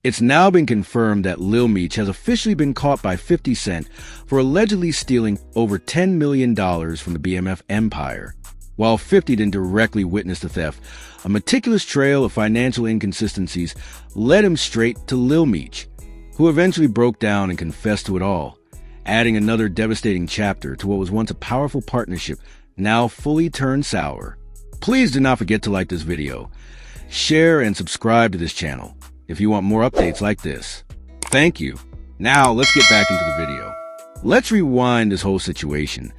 It's now been confirmed that Lil Meech has officially been caught by 50 Cent for allegedly stealing over $10 million from the BMF empire. While 50 didn't directly witness the theft, a meticulous trail of financial inconsistencies led him straight to Lil Meech, who eventually broke down and confessed to it all, adding another devastating chapter to what was once a powerful partnership now fully turned sour. Please do not forget to like this video, share and subscribe to this channel if you want more updates like this. Thank you. Now let's get back into the video. Let's rewind this whole situation,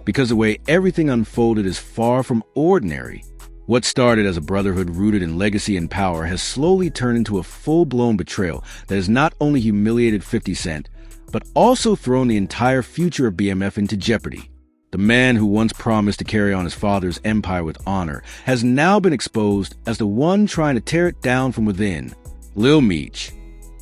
because the way everything unfolded is far from ordinary. What started as a brotherhood rooted in legacy and power has slowly turned into a full-blown betrayal that has not only humiliated 50 Cent, but also thrown the entire future of BMF into jeopardy. The man who once promised to carry on his father's empire with honor has now been exposed as the one trying to tear it down from within. Lil Meech,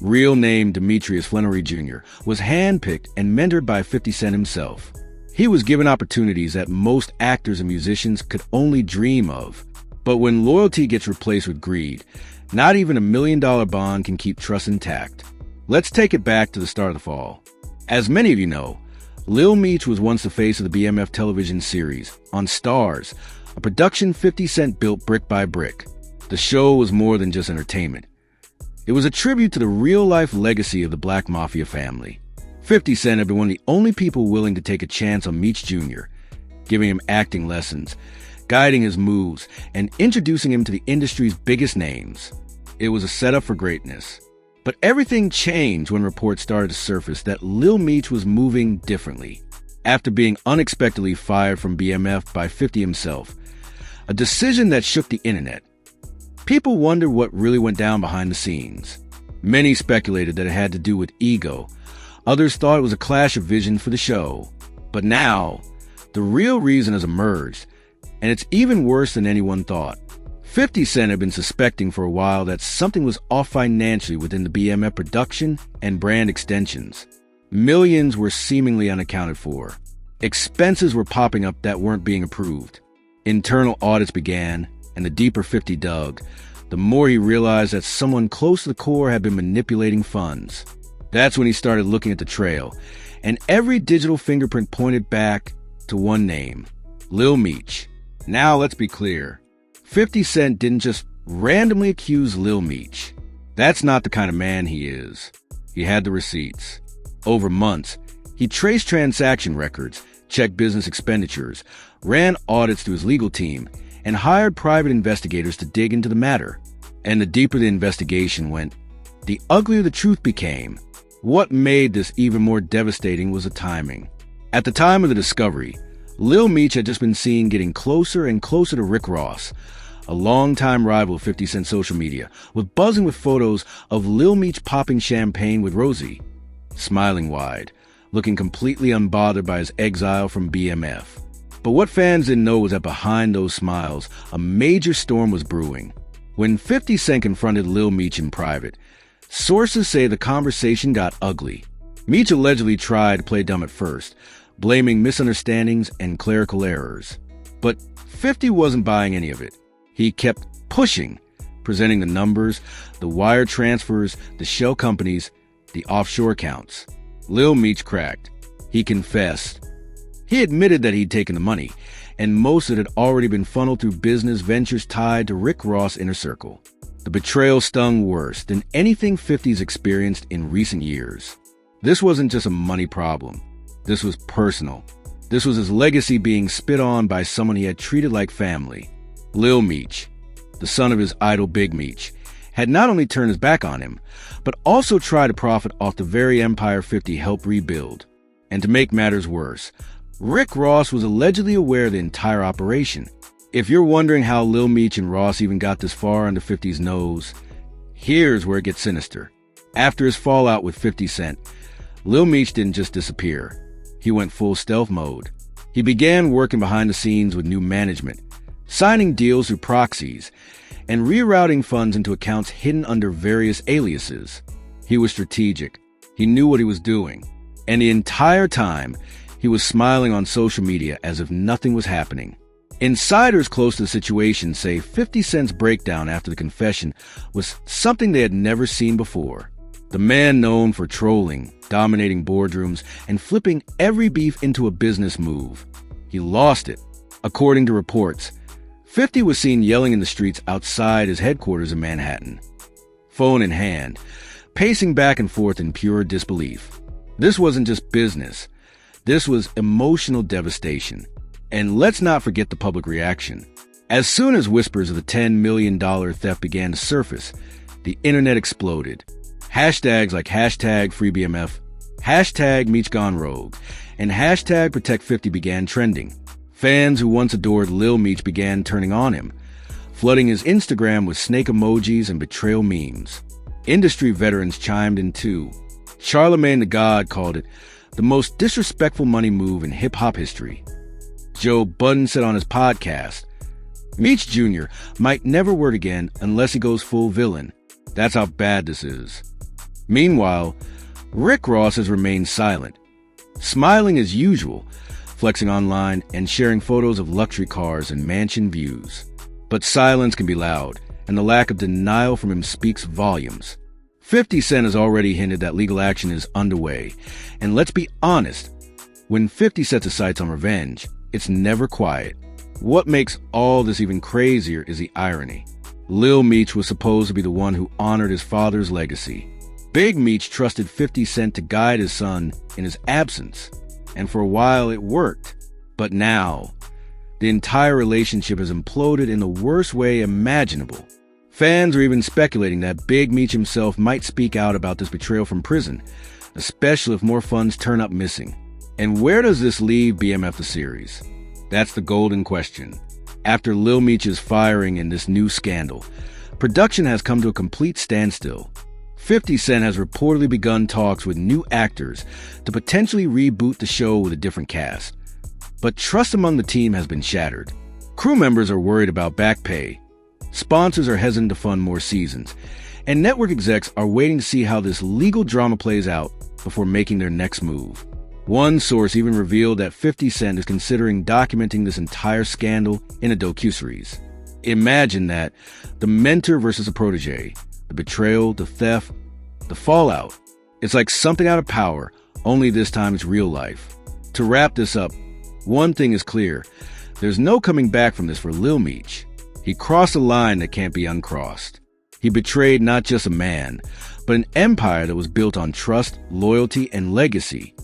real name Demetrius Flannery Jr., was handpicked and mentored by 50 Cent himself. He was given opportunities that most actors and musicians could only dream of. But when loyalty gets replaced with greed, not even $1 million bond can keep trust intact. Let's take it back to the start of the fall. As many of you know, Lil Meech was once the face of the BMF television series on Stars, a production 50 Cent built brick by brick. The show was more than just entertainment. It was a tribute to the real-life legacy of the Black Mafia family. 50 Cent had been one of the only people willing to take a chance on Meech Jr., giving him acting lessons, guiding his moves, and introducing him to the industry's biggest names. It was a setup for greatness. But everything changed when reports started to surface that Lil Meech was moving differently. After being unexpectedly fired from BMF by 50 himself, a decision that shook the internet. People wondered what really went down behind the scenes. Many speculated that it had to do with ego. Others thought it was a clash of vision for the show. But now, the real reason has emerged, and it's even worse than anyone thought. 50 Cent had been suspecting for a while that something was off financially within the BMF production and brand extensions. Millions were seemingly unaccounted for. Expenses were popping up that weren't being approved. Internal audits began, and the deeper 50 dug, the more he realized that someone close to the core had been manipulating funds. That's when he started looking at the trail, and every digital fingerprint pointed back to one name, Lil Meech. Now let's be clear. 50 Cent didn't just randomly accuse Lil Meech. That's not the kind of man he is. He had the receipts. Over months, he traced transaction records, checked business expenditures, ran audits through his legal team, and hired private investigators to dig into the matter. And the deeper the investigation went, the uglier the truth became. What made this even more devastating was the timing. At the time of the discovery, Lil Meech had just been seen getting closer and closer to Rick Ross, a longtime rival of 50 Cent's social media, with buzzing with photos of Lil Meech popping champagne with Rosie, smiling wide, looking completely unbothered by his exile from BMF. But what fans didn't know was that behind those smiles, a major storm was brewing. When 50 Cent confronted Lil Meech in private, sources say the conversation got ugly. Meech allegedly tried to play dumb at first, blaming misunderstandings and clerical errors. But 50 wasn't buying any of it. He kept pushing, presenting the numbers, the wire transfers, the shell companies, the offshore accounts. Lil Meech cracked. He confessed. He admitted that he'd taken the money, and most of it had already been funneled through business ventures tied to Rick Ross' inner circle. The betrayal stung worse than anything 50's experienced in recent years. This wasn't just a money problem. This was personal. This was his legacy being spit on by someone he had treated like family. Lil Meech, the son of his idol Big Meech, had not only turned his back on him, but also tried to profit off the very empire 50 helped rebuild. And to make matters worse, Rick Ross was allegedly aware of the entire operation. If you're wondering how Lil Meech and Ross even got this far under 50's nose, here's where it gets sinister. After his fallout with 50 Cent, Lil Meech didn't just disappear. He went full stealth mode. He began working behind the scenes with new management, signing deals through proxies, and rerouting funds into accounts hidden under various aliases. He was strategic. He knew what he was doing. And the entire time, he was smiling on social media as if nothing was happening. Insiders close to the situation say 50 Cent's breakdown after the confession was something they had never seen before. The man known for trolling, dominating boardrooms, and flipping every beef into a business move. He lost it. According to reports, 50 was seen yelling in the streets outside his headquarters in Manhattan, phone in hand, pacing back and forth in pure disbelief. This wasn't just business. This was emotional devastation. And let's not forget the public reaction. As soon as whispers of the $10 million theft began to surface, the internet exploded. Hashtags like hashtag FreeBMF, hashtag Meech Gone Rogue, and hashtag Protect50 began trending. Fans who once adored Lil Meech began turning on him, flooding his Instagram with snake emojis and betrayal memes. Industry veterans chimed in too. Charlemagne the God called it the most disrespectful money move in hip-hop history. Joe Budden said on his podcast, Meech Jr. might never work again unless he goes full villain. That's how bad this is. Meanwhile, Rick Ross has remained silent, smiling as usual, flexing online and sharing photos of luxury cars and mansion views. But silence can be loud, and the lack of denial from him speaks volumes. 50 Cent has already hinted that legal action is underway, and let's be honest, when 50 sets his sights on revenge, it's never quiet. What makes all this even crazier is the irony. Lil Meech was supposed to be the one who honored his father's legacy. Big Meech trusted 50 Cent to guide his son in his absence, and for a while it worked. But now, the entire relationship has imploded in the worst way imaginable. Fans are even speculating that Big Meech himself might speak out about this betrayal from prison, especially if more funds turn up missing. And where does this leave BMF the series? That's the golden question. After Lil Meech's firing in this new scandal, production has come to a complete standstill. 50 Cent has reportedly begun talks with new actors to potentially reboot the show with a different cast. But trust among the team has been shattered. Crew members are worried about back pay. Sponsors are hesitant to fund more seasons. And network execs are waiting to see how this legal drama plays out before making their next move. One source even revealed that 50 Cent is considering documenting this entire scandal in a docuseries. Imagine that, the mentor versus a protege, the betrayal, the theft, the fallout. It's like something out of Power, only this time it's real life. To wrap this up, one thing is clear. There's no coming back from this for Lil Meech. He crossed a line that can't be uncrossed. He betrayed not just a man, but an empire that was built on trust, loyalty, and legacy.